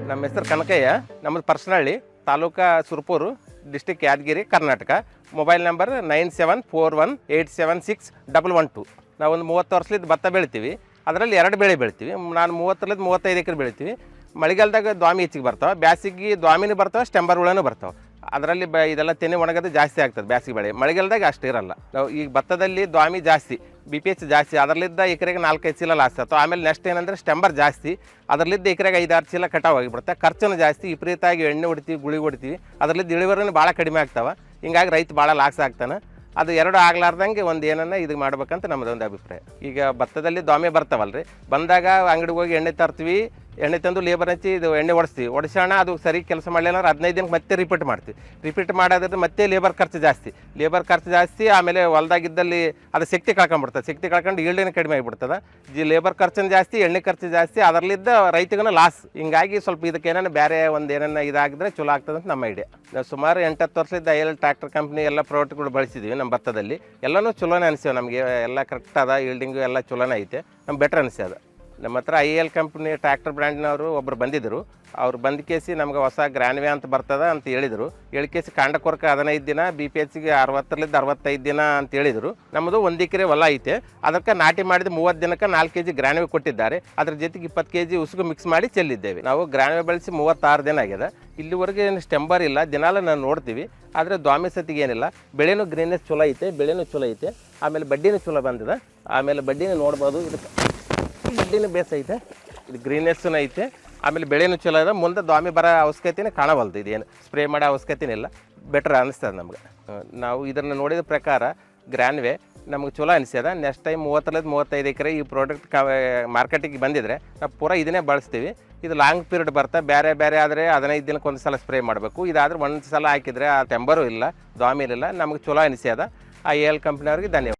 ನಮ್ಮ ಹೆಸರು ಕನಕಯ್ಯ, ನಮ್ಮದು Parsanalli, taluka Surpur, district Yadgir, Karnataka. Mobile number 9741876112. ನಾವೊಂದು 30 ವರ್ಷದಿಂದ ಭತ್ತ ಬೆಳಿತೀವಿ. ಅದರಲ್ಲಿ 2 ಬೆಳೆ ಬೆಳಿತೀವಿ. ನಾನು 30-35 ಎಕರೆ ಬೆಳಿತೀವಿ. ಮಳೆಗಾಲದಾಗ ದ್ವಾಮಿ ಹೆಚ್ಚಿಗೆ ಬರ್ತಾವೆ, ಬ್ಯಾಸಿಗೆ ದ್ವಾಮಿನೂ ಬರ್ತಾವೆ, ಸ್ಟೆಂಬರ್ ಹುಳನೂ ಬರ್ತಾವೆ. ಅದರಲ್ಲಿ ಇದೆಲ್ಲ ತೆನೆ ಒಣಗೋದು ಜಾಸ್ತಿ ಆಗ್ತದೆ ಬ್ಯಾಸಿಗೆ ಬೆಳೆ. ಮಳೆಗಾಲದಾಗ ಅಷ್ಟು ಇರಲ್ಲ. ನಾವು ಈಗ ಭತ್ತದಲ್ಲಿ ದ್ವಾಮಿ ಜಾಸ್ತಿ, BPH ಜಾಸ್ತಿ, ಅದರಲ್ಲಿದ್ದ ಎಕರೆಗೆ 4-5 ಚೀಲ ಲಾಸ್ ಆಗ್ತಾವೆ. ಆಮೇಲೆ ನೆಕ್ಸ್ಟ್ ಏನಂದರೆ ಸ್ಟೆಂಬರ್ ಜಾಸ್ತಿ, ಅದರಲ್ಲಿದ್ದ ಎಕರೆಗೆ 5-6 ಚೀಲ ಕಟಾವು ಆಗಿಬಿಡುತ್ತೆ. ಖರ್ಚು ಜಾಸ್ತಿ, ವಿಪರೀತವಾಗಿ ಎಣ್ಣೆ ಹೊಡಿತೀವಿ, ಗುಳಿ ಹೊಡಿತೀವಿ. ಅದರಲ್ಲಿದ್ದ ಇಳುವರಿನೂ ಭಾಳ ಕಡಿಮೆ ಆಗ್ತಾವೆ. ಹಿಂಗಾಗಿ ರೈತ ಭಾಳ ಲಾಸ್ ಆಗ್ತಾನೆ. ಅದು 2 ಆಗ್ಲಾರ್ದಂಗೆ ಒಂದು ಏನನ್ನ ಇದು ಮಾಡ್ಬೇಕಂತ ನಮ್ಮದೊಂದು ಅಭಿಪ್ರಾಯ. ಈಗ ಭತ್ತದಲ್ಲಿ ದ್ವಾಮಿ ಬರ್ತಾವಲ್ರಿ, ಬಂದಾಗ ಅಂಗಡಿಗೆ ಹೋಗಿ ಎಣ್ಣೆ ತರ್ತೀವಿ, ಎಣ್ಣೆ ತಂದು ಲೇಬರ್ ಹಚ್ಚಿ ಇದು ಎಣ್ಣೆ ಒಡಿಸೋಣ. ಅದು ಸರಿ ಕೆಲಸ ಮಾಡಲಿಲ್ಲ ಅಂದ್ರೆ 15 ದಿನಕ್ಕೆ ಮತ್ತೆ ರಿಪೀಟ್ ಮಾಡ್ತೀವಿ. ರಿಪೀಟ್ ಮಾಡೋದ್ರಿಂದ ಮತ್ತೆ ಲೇಬರ್ ಖರ್ಚು ಜಾಸ್ತಿ. ಆಮೇಲೆ ಹೊಲ್ದಾಗಿದ್ದಲ್ಲಿ ಅದು ಶಕ್ತಿ ಕಳ್ಕೊಂಡ್ಬಿಡ್ತದೆ. ಶಕ್ತಿ ಕಳ್ಕೊಂಡು ಈಲ್ಡೇನು ಕಡಿಮೆ ಆಗಿಬಿಡ್ತದೆ. ಲೇಬರ್ ಖರ್ಚು ಜಾಸ್ತಿ, ಎಣ್ಣೆ ಖರ್ಚು ಜಾಸ್ತಿ, ಅದರಲ್ಲಿದ್ದ ರೈತಗೂ ಲಾಸ್. ಹಿಂಗಾಗಿ ಸ್ವಲ್ಪ ಇದಕ್ಕೆ ಏನಾನ ಬೇರೆ ಒಂದು ಏನಾನ ಇದಾಗಿದ್ರೆ ಚಲೋ ಆಗ್ತದೆ ಅಂತ ನಮ್ಮ ಐಡಿಯಾ. ನಾವು ಸುಮಾರು 8-10 ವರ್ಷದಿಂದ IL ಟ್ರ್ಯಾಕ್ಟರ್ ಕಂಪ್ನಿ ಎಲ್ಲ ಪ್ರಾಡಕ್ಟ್ಗಳು ಬಳಸಿದ್ದೀವಿ ನಮ್ಮ ಭತ್ತದಲ್ಲಿ. ಎಲ್ಲನೂ ಚಲೋನೇ ಅನಿಸ್ತೀವಿ ನಮಗೆ. ಎಲ್ಲ ಕರೆಕ್ಟ್ ಅದ, ಈಲ್ಡಿಂಗು ಎಲ್ಲ ಚಲೋನೇ ಐತೆ. ನಮ್ಗೆ ಬೆಟ್ರ್ ಅನಿಸ್ಯದ. ನಮ್ಮ ಹತ್ರ IL ಕಂಪ್ನಿ ಟ್ರ್ಯಾಕ್ಟರ್ ಬ್ರ್ಯಾಂಡ್ನವರು ಒಬ್ಬರು ಬಂದಿದ್ದರು. ಅವ್ರು ಬಂದ ಕೇಸಿ ನಮ್ಗೆ ಹೊಸ ಗ್ರ್ಯಾನ್ವೇ ಅಂತ ಬರ್ತದೆ ಅಂತ ಹೇಳಿದರು. ಹೇಳಿಕೇಸಿ ಕಾಂಡ ಕೊರಕ 15 ದಿನ, BPHಗೆ 60-65 ದಿನ ಅಂತ ಹೇಳಿದರು. ನಮ್ಮದು 1 ಎಕರೆ ಹೊಲ ಐತೆ. ಅದಕ್ಕೆ ನಾಟಿ ಮಾಡಿದ 30 ದಿನಕ್ಕೆ 4 kg ಗ್ರ್ಯಾನ್ವೇ ಕೊಟ್ಟಿದ್ದಾರೆ. ಅದ್ರ ಜೊತೆಗೆ 20 kg ಉಸುಗು ಮಿಕ್ಸ್ ಮಾಡಿ ಚೆಲ್ಲಿದ್ದೇವೆ. ನಾವು ಗ್ರ್ಯಾನ್ವೇ ಬಳಸಿ 36 ದಿನ ಆಗಿದೆ. ಇಲ್ಲಿವರೆಗೆ ಏನು ಸ್ಟೆಂಬರ್ ಇಲ್ಲ, ದಿನಾಲ ನಾವು ನೋಡ್ತೀವಿ. ಆದರೆ ದ್ವಾಮಿ ಸತಿಗೆ ಏನಿಲ್ಲ. ಬೆಳೆನೂ ಗ್ರೀನೆಸ್ ಚಲೋ ಐತೆ, ಆಮೇಲೆ ಬಡ್ಡಿನೂ ಚಲೋ ಬಂದಿದೆ. ಆಮೇಲೆ ಬಡ್ಡಿನೂ ನೋಡ್ಬೋದು. ಇದಕ್ಕೆ ಬಡ್ಡಿನೂ ಬೇಸೈತೆ, ಇದು ಗ್ರೀನೆಸ್ಸೂ ಐತೆ. ಆಮೇಲೆ ಬೆಳೆನೂ ಚಲೋ ಇದೆ. ಮುಂದೆ ದ್ವಾಮಿ ಬರೋ ಅವಶ್ಯಕತೆನೇ ಕಾಣವಲ್ದು. ಇದೇನು ಸ್ಪ್ರೇ ಮಾಡೋ ಅವಶ್ಯಕತೆನೇ ಇಲ್ಲ. ಬೆಟ್ರ್ ಅನಿಸ್ತದೆ ನಮ್ಗೆ. ನಾವು ಇದನ್ನು ನೋಡಿದ ಪ್ರಕಾರ ಗ್ರ್ಯಾನ್ವೇ ನಮ್ಗೆ ಚಲೋ ಅನಿಸ್ಯದ. ನೆಕ್ಸ್ಟ್ ಟೈಮ್ 30-35 ಎಕರೆ ಈ ಪ್ರಾಡಕ್ಟ್ ಮಾರ್ಕೆಟಿಗೆ ಬಂದಿದ್ರೆ ನಾವು ಪೂರಾ ಇದನ್ನೇ ಬಳಸ್ತೀವಿ. ಇದು ಲಾಂಗ್ ಪೀರಿಯಡ್ ಬರ್ತಾ ಬೇರೆ ಆದರೆ 15 ದಿನಕ್ಕೆ ಒಂದು ಸಲ ಸ್ಪ್ರೇ ಮಾಡಬೇಕು. ಇದಾದರೆ ಒಂದು ಸಲ ಹಾಕಿದರೆ ಆ ಟೆಂಬರು ಇಲ್ಲ, ದ್ವಾಮಿ ಇಲ್ಲ. ನಮ್ಗೆ ಚಲೋ ಅನಿಸ್ಯದ. IL ಕಂಪ್ನಿಯವ್ರಿಗೆ ಧನ್ಯವಾದ.